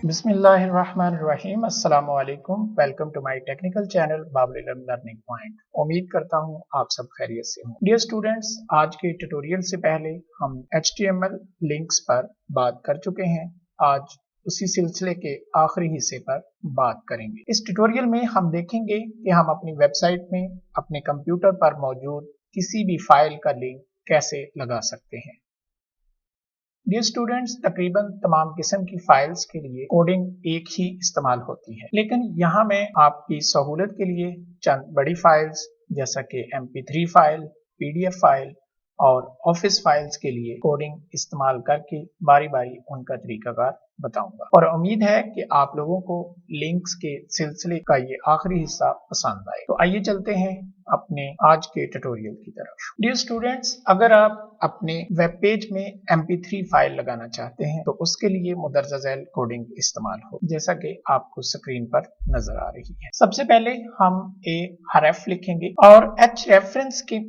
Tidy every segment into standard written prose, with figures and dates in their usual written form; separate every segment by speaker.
Speaker 1: बिस्मिल्लाहिर्रहमानिर्रहीम। अस्सलाम वालेकुम। Welcome to my technical channel Babul Ilm learning point. उम्मीद करता हूँ आप सब खैरियत से हों। डियर स्टूडेंट्स, आज के ट्यूटोरियल से पहले हम HTML लिंक्स पर बात कर चुके हैं। आज उसी सिलसिले के आखिरी हिस्से पर बात करेंगे। इस ट्यूटोरियल में हम देखेंगे कि हम अपनी वेबसाइट में अपने कंप्यूटर पर मौजूद किसी भी फाइल का लिंक कैसे लगा सकते हैं। डियर स्टूडेंट्स, तकरीबन तमाम किस्म की फाइल्स के लिए कोडिंग एक ही इस्तेमाल होती है, लेकिन यहाँ मैं आपकी सहूलत के लिए चंद बड़ी फाइल्स जैसा कि MP3 फाइल, PDF फाइल और ऑफिस फाइल्स के लिए कोडिंग इस्तेमाल करके बारी बारी उनका तरीकाकार बताऊंगा और उम्मीद है कि आप लोगों को लिंक्स के सिलसिले का ये आखिरी हिस्सा पसंद आए। तो आइए चलते हैं अपने आज के ट्यूटोरियल की तरफ। डियर स्टूडेंट्स, अगर आप अपने वेब पेज में MP3 फाइल लगाना चाहते हैं तो उसके लिए मुदर्रजा झैल कोडिंग इस्तेमाल हो, जैसा कि आपको स्क्रीन पर नजर आ रही है। सबसे पहले हम href लिखेंगे और href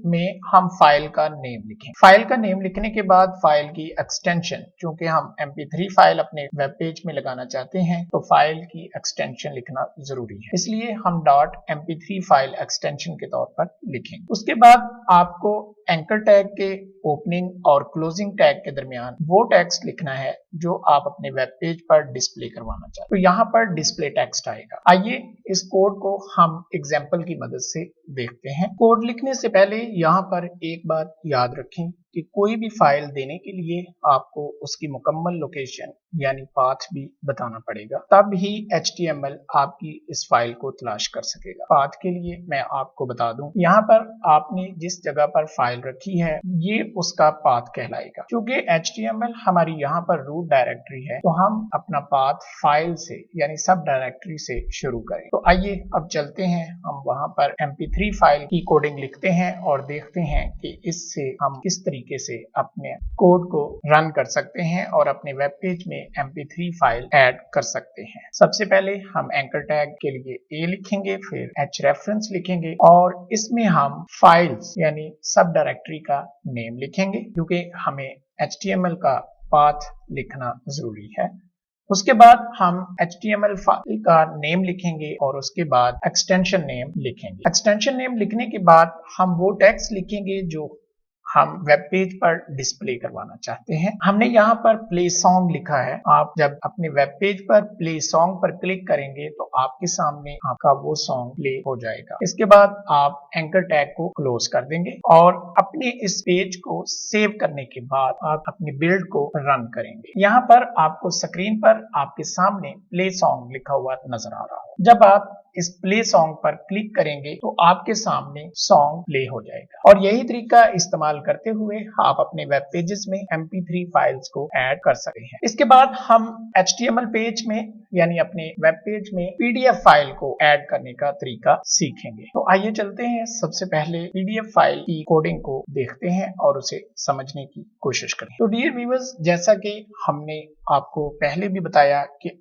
Speaker 1: में हम फाइल का नेम लिखेंगे। फाइल का नेम लिखने के बाद फाइल की एक्सटेंशन, चूंकि हम MP3 फाइल अपने वेब पेज में लगाना चाहते हैं तो फाइल की एक्सटेंशन लिखना जरूरी है, इसलिए हम .mp3 फाइल एक्सटेंशन के तौर पर लिखेंगे। उसके बाद आपको एंकर टैग के ओपनिंग और क्लोजिंग टैग के दरमियान वो टेक्स्ट लिखना है जो आप अपने वेब पेज पर डिस्प्ले करवाना चाहते हैं। तो यहाँ पर डिस्प्ले टेक्स्ट आएगा। आइए इस कोड को हम एग्जाम्पल की मदद से देखते हैं। कोड लिखने से पहले यहाँ पर एक बात याद रखें कि कोई भी फाइल देने के लिए आपको उसकी मुकम्मल लोकेशन यानी पाथ भी बताना पड़ेगा, तब ही HTML आपकी इस फाइल को तलाश कर सकेगा। पाथ के लिए मैं आपको बता दूं, यहाँ पर आपने जिस जगह पर फाइल रखी है ये उसका पाथ कहलाएगा। क्योंकि HTML हमारी यहाँ पर रूट डायरेक्टरी है तो हम अपना पाथ फाइल से यानी सब डायरेक्टरी से शुरू करें। तो आइए अब चलते हैं, हम वहां पर MP3 फाइल की कोडिंग लिखते हैं और देखते हैं कि इससे हम किस तरीके से अपने कोड को रन कर सकते हैं और अपने वेब पेज में MP3 फाइल ऐड कर सकते हैं। सबसे पहले हम एंकर टैग के लिए A लिखेंगे, फिर href लिखेंगे और इसमें हम फाइल्स यानी सब डायरेक्टरी का नेम लिखेंगे, क्योंकि हमें HTML का पाथ लिखना जरूरी है। उसके बाद हम HTML फाइल का नेम लिखेंगे और उसके बाद एक्सटेंशन नेम लिखेंगे। एक्सटेंशन नेम लिखने के बाद हम वो टेक्स्ट लिखेंगे जो हम वेब पेज पर डिस्प्ले करवाना चाहते हैं। हमने यहाँ पर प्ले सॉन्ग लिखा है। आप जब अपने वेब पेज पर प्ले सॉन्ग पर क्लिक करेंगे तो आपके सामने आपका वो सॉन्ग प्ले हो जाएगा। इसके बाद आप एंकर टैग को क्लोज कर देंगे और अपने इस पेज को सेव करने के बाद आप अपनी बिल्ड को रन करेंगे। यहाँ पर आपको स्क्रीन पर आपके सामने प्ले सॉन्ग लिखा हुआ नजर आ रहा हो। जब आप इस प्ले सॉन्ग पर क्लिक करेंगे तो आपके सामने सॉन्ग प्ले हो जाएगा और यही तरीका इस्तेमाल करते हुए आप अपने वेब पेजेस में MP3 फाइल्स को ऐड कर सकते हैं। इसके बाद हम HTML पेज में यानी अपने वेब पेज में PDF फाइल को ऐड करने का तरीका सीखेंगे। तो आइए चलते हैं, सबसे पहले PDF फाइल की कोडिंग को देखते हैं और उसे समझने की कोशिश करें। तो डियर व्यूअर्स, जैसा कि हमने आपको पहले भी बताया कि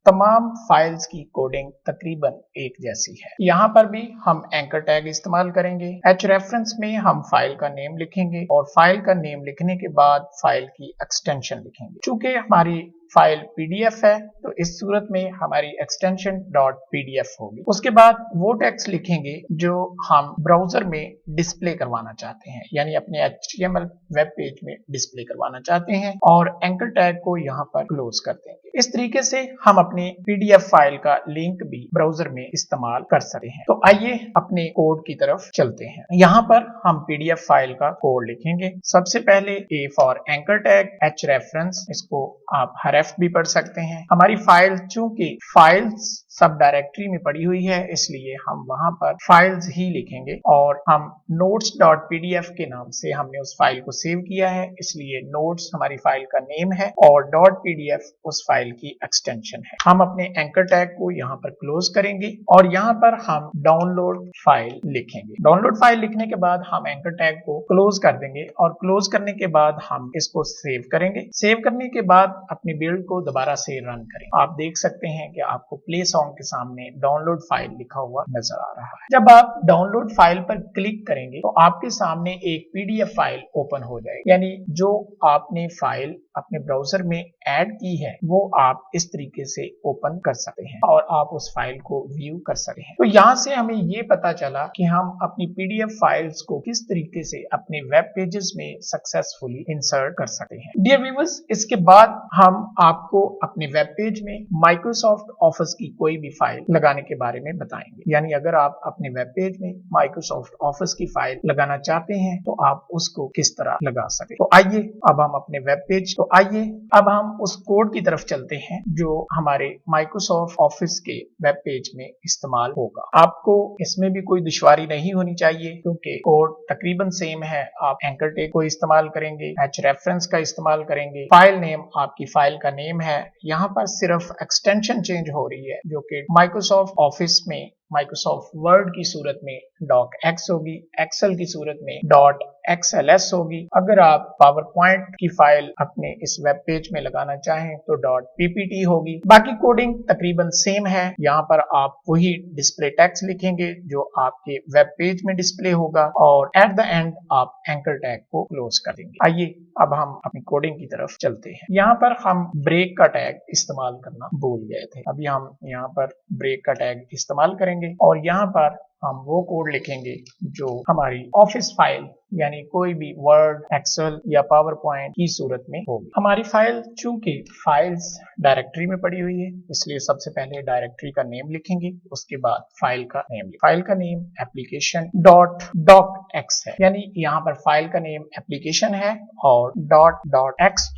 Speaker 1: तमाम फाइल्स की कोडिंग तकरीबन एक जैसी है। यहाँ पर भी हम एंकर टैग इस्तेमाल करेंगे। href में हम फाइल का नेम लिखेंगे और फाइल का नेम लिखने के बाद फाइल की एक्सटेंशन लिखेंगे। चूंकि हमारी फाइल PDF है तो इस सूरत में हमारी एक्सटेंशन .pdf होगी। उसके बाद वो टेक्स्ट लिखेंगे जो हम ब्राउजर में डिस्प्ले करवाना चाहते हैं, यानी अपने HTML वेब पेज में डिस्प्ले करवाना चाहते हैं और एंकर टैग को यहाँ पर क्लोज कर देंगे। इस तरीके से हम अपने PDF फाइल का लिंक भी ब्राउजर में इस्तेमाल कर सकते हैं। तो आइए अपने कोड की तरफ चलते हैं। यहाँ पर हम PDF फाइल का कोड लिखेंगे। सबसे पहले A for anchor tag, href, इसको आप href भी पढ़ सकते हैं। हमारी फाइल चूंकि फाइल्स सब डायरेक्टरी में पड़ी हुई है इसलिए हम वहां पर फाइल्स ही लिखेंगे और हम notes.pdf के नाम से हमने उस फाइल को सेव किया है, इसलिए नोट्स हमारी फाइल का नेम है और .pdf उस फाइल की एक्सटेंशन है। हम अपने एंकर टैग को यहाँ पर क्लोज करेंगे और यहाँ पर हम डाउनलोड फाइल लिखेंगे। डाउनलोड फाइल लिखने के बाद हम एंकर टैग को क्लोज कर देंगे और क्लोज करने के बाद हम इसको सेव करेंगे। सेव करने के बाद अपनी बिल्ड बिल्ड को दोबारा से रन करें। आप देख सकते हैं कि आपको प्ले सॉन्ग के सामने डाउनलोड फाइल लिखा हुआ नजर आ रहा है। जब आप डाउनलोड फाइल पर क्लिक करेंगे तो आपके सामने एक पीडीएफ फाइल ओपन हो जाएगी, यानी जो आपने फाइल अपने ब्राउजर में ऐड की है वो आप इस तरीके से ओपन कर सकते हैं और आप उस फाइल को व्यू कर सकते हैं। तो यहाँ से हमें ये पता चला कि हम अपनी पीडीएफ फाइल्स को किस तरीके से अपने वेब पेजेस में सक्सेसफुली इंसर्ट कर सकते हैं। डियर व्यूअर्स, इसके बाद हम आपको अपने वेब पेज में माइक्रोसॉफ्ट ऑफिस की कोई भी फाइल लगाने के बारे में बताएंगे। यानी अगर आप अपने वेब पेज में माइक्रोसॉफ्ट ऑफिस की फाइल लगाना चाहते हैं तो आप उसको किस तरह लगा सकते। तो आइए अब हम अपने वेब पेज आइए अब हम उस कोड की तरफ चलते हैं जो हमारे माइक्रोसॉफ्ट ऑफिस के वेब पेज में इस्तेमाल होगा। आपको इसमें भी कोई दुश्वारी नहीं होनी चाहिए क्योंकि कोड तकरीबन सेम है। आप एंकर टैग को इस्तेमाल करेंगे, एच रेफरेंस का इस्तेमाल करेंगे, फाइल नेम आपकी फाइल का नेम है। यहाँ पर सिर्फ एक्सटेंशन चेंज हो रही है जो कि माइक्रोसॉफ्ट ऑफिस में माइक्रोसॉफ्ट वर्ड की सूरत में डॉक एक्स होगी, एक्सेल की सूरत में डॉट XLS होगी। अगर आप पावर पॉइंट की फाइल अपने इस वेब पेज में लगाना चाहें तो डॉट PPT होगी। बाकी कोडिंग तकरीबन सेम है। यहाँ पर आप वही डिस्प्ले टेक्स्ट लिखेंगे जो आपके वेब पेज में डिस्प्ले होगा और एट द एंड आप एंकर टैग को क्लोज कर देंगे। आइए अब हम अपनी कोडिंग की तरफ चलते हैं। यहाँ पर हम ब्रेक का टैग इस्तेमाल करना भूल गए थे। अभी हम यहाँ पर ब्रेक का टैग इस्तेमाल करेंगे और यहाँ पर हम वो कोड लिखेंगे जो हमारी ऑफिस फाइल यानी कोई भी वर्ड, एक्सेल या पावर पॉइंट की सूरत में होगी। हमारी फाइल चूंकि फाइल्स डायरेक्टरी में पड़ी हुई है इसलिए सबसे पहले डायरेक्टरी का नेम लिखेंगे, उसके बाद फाइल का नेम। फाइल का name application dot doc x है, यानी यहाँ पर फाइल का नेम एप्लीकेशन है और डॉट एक्स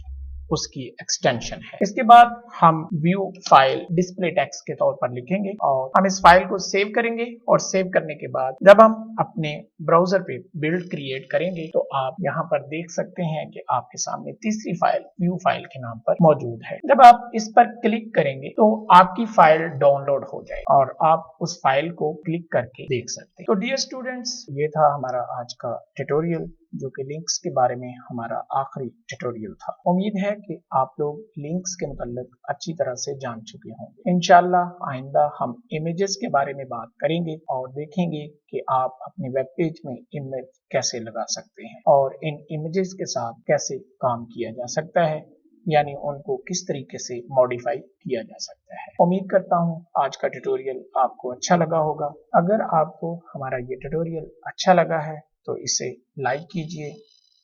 Speaker 1: उसकी एक्सटेंशन है। इसके बाद हम व्यू फाइल डिस्प्ले टेक्स्ट के तौर पर लिखेंगे और हम इस फाइल को सेव करेंगे और सेव करने के बाद जब हम अपने ब्राउजर पे बिल्ड क्रिएट करेंगे तो आप यहाँ पर देख सकते हैं कि आपके सामने तीसरी फाइल व्यू फाइल के नाम पर मौजूद है। जब आप इस पर क्लिक करेंगे तो आपकी फाइल डाउनलोड हो जाए और आप उस फाइल को क्लिक करके देख सकते हैं। तो डियर स्टूडेंट्स, ये था हमारा आज का ट्यूटोरियल जो कि लिंक्स के बारे में हमारा आखिरी ट्यूटोरियल था। उम्मीद है कि आप लोग लिंक्स के मुताल्लिक अच्छी तरह से जान चुके होंगे। इंशाल्लाह आइंदा हम इमेजेस के बारे में बात करेंगे और देखेंगे कि आप अपने वेब पेज में इमेज कैसे लगा सकते हैं और इन इमेजेस के साथ कैसे काम किया जा सकता है, यानी उनको किस तरीके से मॉडिफाई किया जा सकता है। उम्मीद करता हूँ आज का ट्यूटोरियल आपको अच्छा लगा होगा। अगर आपको हमारा ये ट्यूटोरियल अच्छा लगा है तो इसे लाइक कीजिए,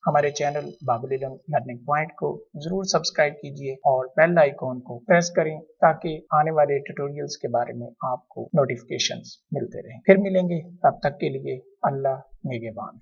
Speaker 1: हमारे channel Babul Ilm learning point को जरूर सब्सक्राइब कीजिए और बेल आइकॉन को प्रेस करें ताकि आने वाले ट्यूटोरियल्स के बारे में आपको नोटिफिकेशंस मिलते रहें। फिर मिलेंगे, तब तक के लिए अल्लाह निगहबान।